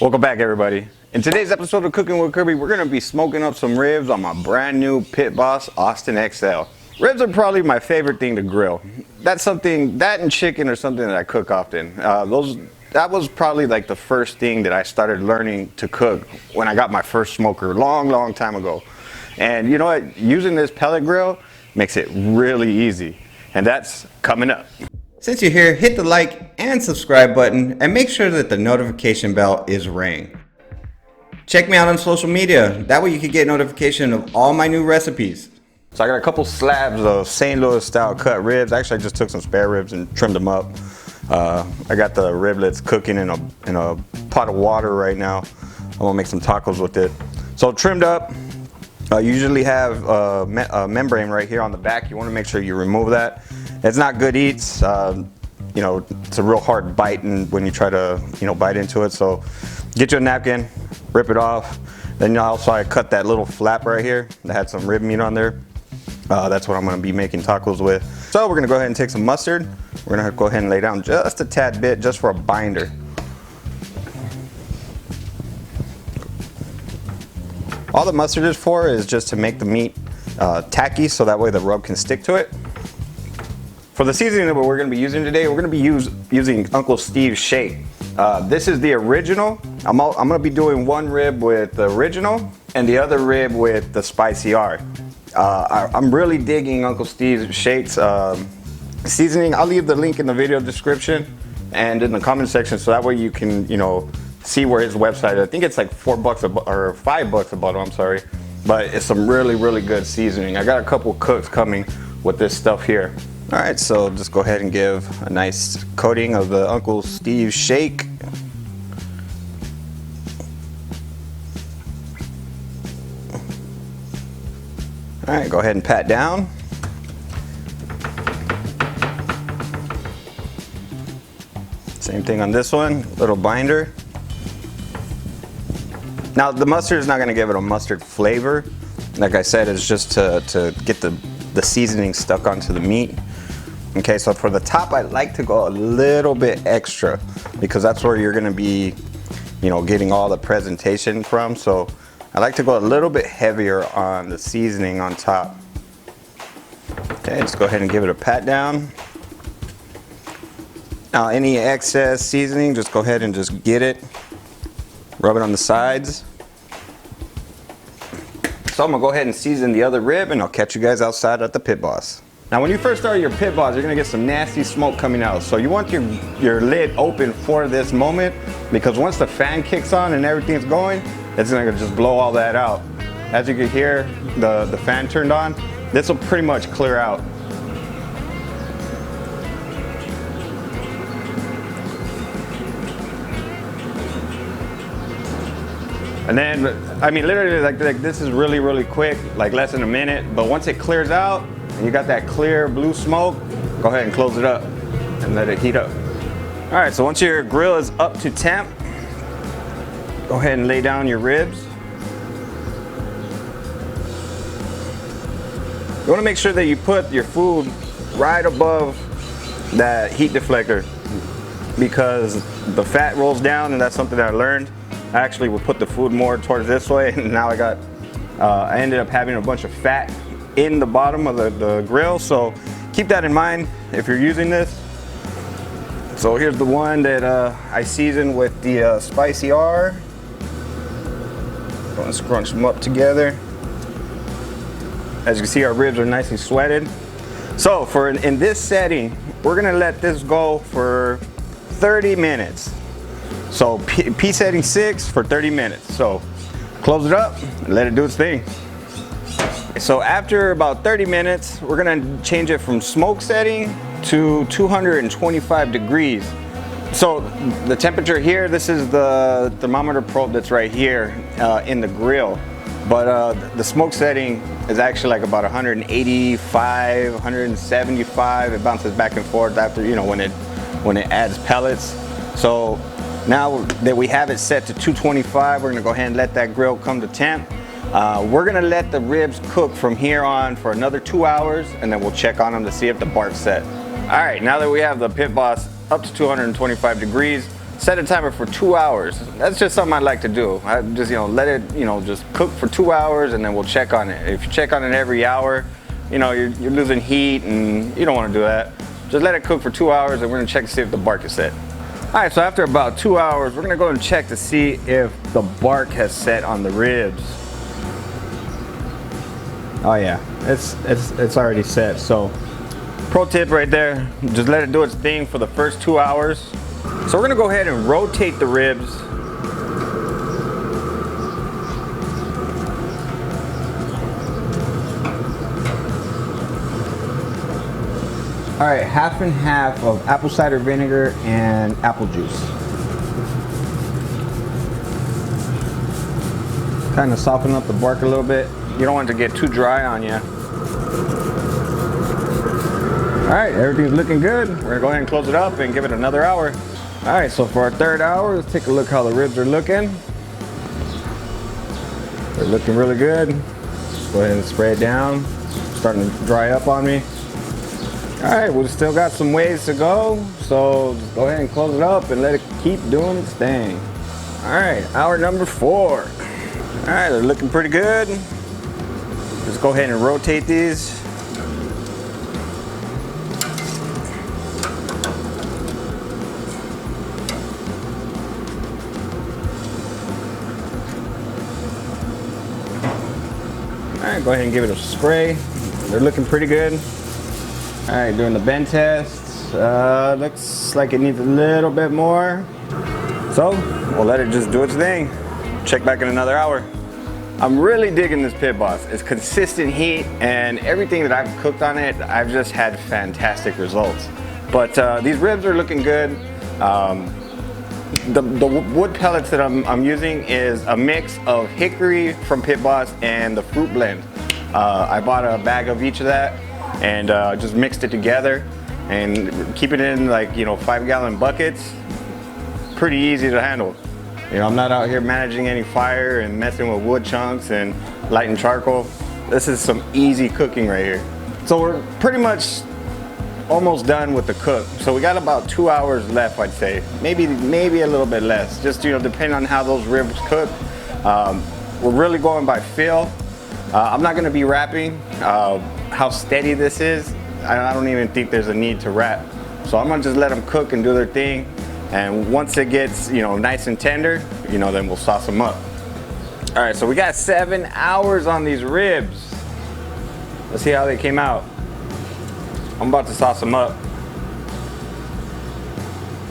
Welcome back, everybody. In today's episode of Cooking with Kirby, we're gonna be smoking up some ribs on my brand new Pit Boss Austin XL. Ribs are probably my favorite thing to grill. That and chicken are something that I cook often. That was probably like the first thing that I started learning to cook when I got my first smoker long time ago. And you know what? Using this pellet grill makes it really easy. And that's coming up. Since you're here, hit the like and subscribe button and make sure that the notification bell is ring. Check me out on social media. That way you can get notification of all my new recipes. So I got a couple slabs of St. Louis style cut ribs. Actually, I just took some spare ribs and trimmed them up. I got the riblets cooking in a pot of water right now. I'm gonna make some tacos with it. So trimmed up. You usually have a membrane right here on the back. You want to make sure you remove that. It's not good eats. You know, it's a real hard bite when you try to bite into it. So get you a napkin, rip it off. Then also I cut that little flap right here that had some rib meat on there. That's what I'm going to be making tacos with. So we're going to go ahead and take some mustard. We're going to go ahead and lay down just a tad bit just for a binder. All the mustard is for is just to make the meat tacky, so that way the rub can stick to it. For the seasoning that we're going to be using today, we're going to be using Uncle Steve's shake. This is the original. I'm going to be doing one rib with the original and the other rib with the spicy R. I'm really digging Uncle Steve's shakes seasoning. I'll leave the link in the video description and in the comment section, so that way you can see where his website. I think it's like $4 or $5 a bottle. I'm sorry, but it's some really good seasoning. I got a couple cooks coming with this stuff here. All right, so just go ahead and give a nice coating of the Uncle Steve's shake. All right, go ahead and pat down. Same thing on this one, little binder. Now the mustard is not going to give it a mustard flavor. Like I said, it's just to get the seasoning stuck onto the meat. Okay, so for the top, I like to go a little bit extra because that's where you're going to be, getting all the presentation from. So I like to go a little bit heavier on the seasoning on top. Okay, let's go ahead and give it a pat down. Now any excess seasoning, just go ahead and just get it. Rub it on the sides. So I'm gonna go ahead and season the other rib, and I'll catch you guys outside at the Pit Boss. Now when you first start your Pit Boss, you're gonna get some nasty smoke coming out. So you want your lid open for this moment, because once the fan kicks on and everything's going, it's gonna just blow all that out. As you can hear, the fan turned on. This will pretty much clear out. And then, I mean, literally, like this is really quick, like less than a minute. But once it clears out and you got that clear blue smoke, go ahead and close it up and let it heat up. All right, so once your grill is up to temp, go ahead and lay down your ribs. You want to make sure that you put your food right above that heat deflector, because the fat rolls down, and that's something that I learned. I actually would put the food more towards this way, and now I ended up having a bunch of fat in the bottom of the grill. So keep that in mind if you're using this. So here's the one that I seasoned with the spicy R. I'm gonna scrunch them up together. As you can see, our ribs are nicely sweated. So in this setting, we're gonna let this go for 30 minutes. So P setting 6 for 30 minutes. So close it up and let it do its thing. So after about 30 minutes, we're gonna change it from smoke setting to 225 degrees. So the temperature here, this is the thermometer probe that's right here in the grill. But the smoke setting is actually like about 185, 175. It bounces back and forth after, when it adds pellets. So now that we have it set to 225, we're gonna go ahead and let that grill come to temp. We're gonna let the ribs cook from here on for another 2 hours, and then we'll check on them to see if the bark's set. All right, now that we have the Pit Boss up to 225 degrees, set a timer for 2 hours. That's just something I'd like to do. I just, let it, just cook for 2 hours, and then we'll check on it. If you check on it every hour, you're losing heat, and you don't want to do that. Just let it cook for 2 hours, and we're gonna check to see if the bark is set. All right, so after about 2 hours, we're gonna go and check to see if the bark has set on the ribs. Oh yeah, it's already set. So pro tip right there, just let it do its thing for the first 2 hours. So we're gonna go ahead and rotate the ribs. All right, half and half of apple cider vinegar and apple juice. Kind of soften up the bark a little bit. You don't want it to get too dry on you. All right, everything's looking good. We're gonna go ahead and close it up and give it another hour. All right, so for our third hour, let's take a look how the ribs are looking. They're looking really good. Go ahead and spray it down. It's starting to dry up on me. All right, we've still got some ways to go, so just go ahead and close it up and let it keep doing its thing. All right, hour number 4. All right, they're looking pretty good. Just go ahead and rotate these. All right, go ahead and give it a spray. They're looking pretty good. All right, doing the bend test. Looks like it needs a little bit more. So we'll let it just do its thing. Check back in another hour. I'm really digging this Pit Boss. It's consistent heat, and everything that I've cooked on it, I've just had fantastic results. But these ribs are looking good. The wood pellets that I'm using is a mix of Hickory from Pit Boss and the fruit blend. I bought a bag of each of that, and just mixed it together and keep it in 5-gallon buckets. Pretty easy to handle. I'm not out here managing any fire and messing with wood chunks and lighting charcoal. This is some easy cooking right here. So we're pretty much almost done with the cook. So we got about 2 hours left, I'd say. Maybe a little bit less, just depending on how those ribs cook. We're really going by feel. I'm not gonna be wrapping. How steady this is, I don't even think there's a need to wrap. So I'm gonna just let them cook and do their thing. And once it gets, nice and tender, then we'll sauce them up. All right, so we got 7 hours on these ribs. Let's see how they came out. I'm about to sauce them up.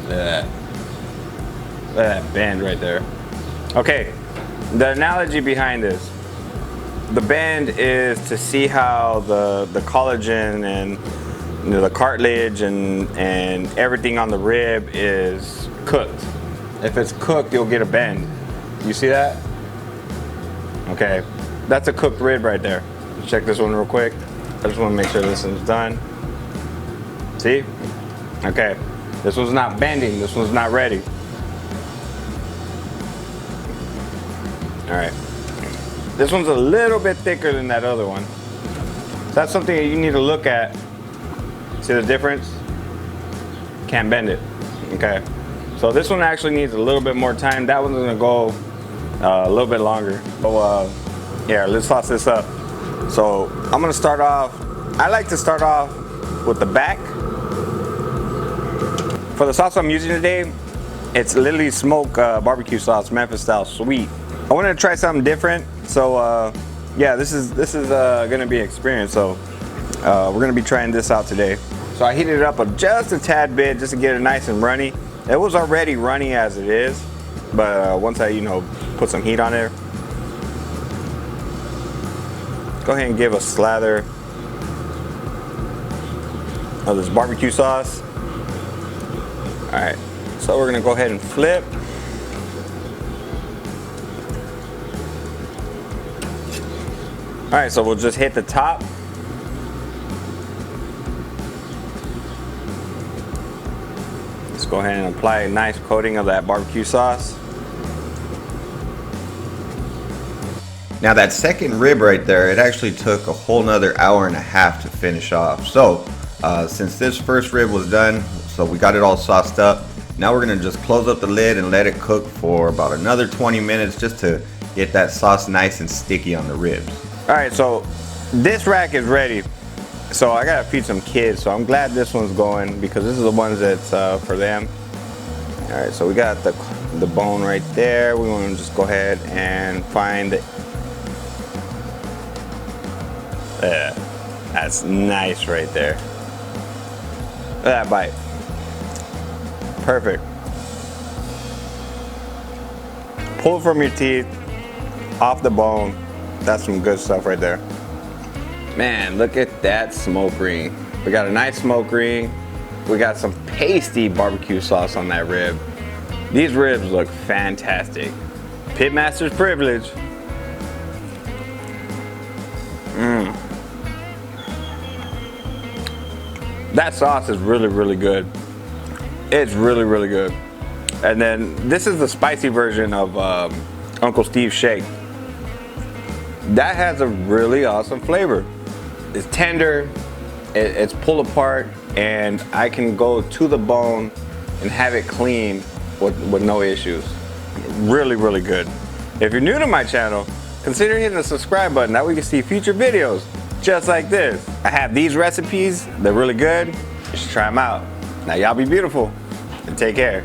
Look at that bend right there. Okay, the analogy behind this. The bend is to see how the collagen and the cartilage and everything on the rib is cooked. If it's cooked, you'll get a bend. You see that? Okay, that's a cooked rib right there. Let's check this one real quick. I just want to make sure this one's done. See? Okay, this one's not bending. This one's not ready. All right. This one's a little bit thicker than that other one. So that's something that you need to look at. See the difference? Can't bend it. Okay. So this one actually needs a little bit more time. That one's gonna go a little bit longer. So yeah, let's sauce this up. So I'm gonna start off. I like to start off with the back. For the sauce I'm using today, it's literally smoked barbecue sauce, Memphis style, sweet. I wanted to try something different, so yeah, this is gonna be an experience. So we're gonna be trying this out today. So I heated it up just a tad bit just to get it nice and runny. It was already runny as it is, but once I put some heat on there, go ahead and give a slather of this barbecue sauce. All right, so we're gonna go ahead and flip. All right, so we'll just hit the top. Let's go ahead and apply a nice coating of that barbecue sauce. Now that second rib right there, it actually took a whole nother hour and a half to finish off. So since this first rib was done, so we got it all sauced up, Now we're gonna just close up the lid and let it cook for about another 20 minutes just to get that sauce nice and sticky on the ribs. All right, so this rack is ready. So I gotta feed some kids, so I'm glad this one's going because this is the ones that's for them. All right, so we got the bone right there. We want to just go ahead and find it. That's nice right there. Look at that bite. Perfect. Pull from your teeth, off the bone. That's some good stuff right there. Man, look at that smoke ring. We got a nice smoke ring. We got some pasty barbecue sauce on that rib. These ribs look fantastic. Pitmaster's privilege. That sauce is really, really good. It's really, really good. And then this is the spicy version of Uncle Steve's Shake. That has a really awesome flavor. It's tender, it's pulled apart, and I can go to the bone and have it clean with no issues. Really, really good. If you're new to my channel, consider hitting the subscribe button. That way you can see future videos just like this. I have these recipes, they're really good. You should try them out. Now y'all be beautiful and take care.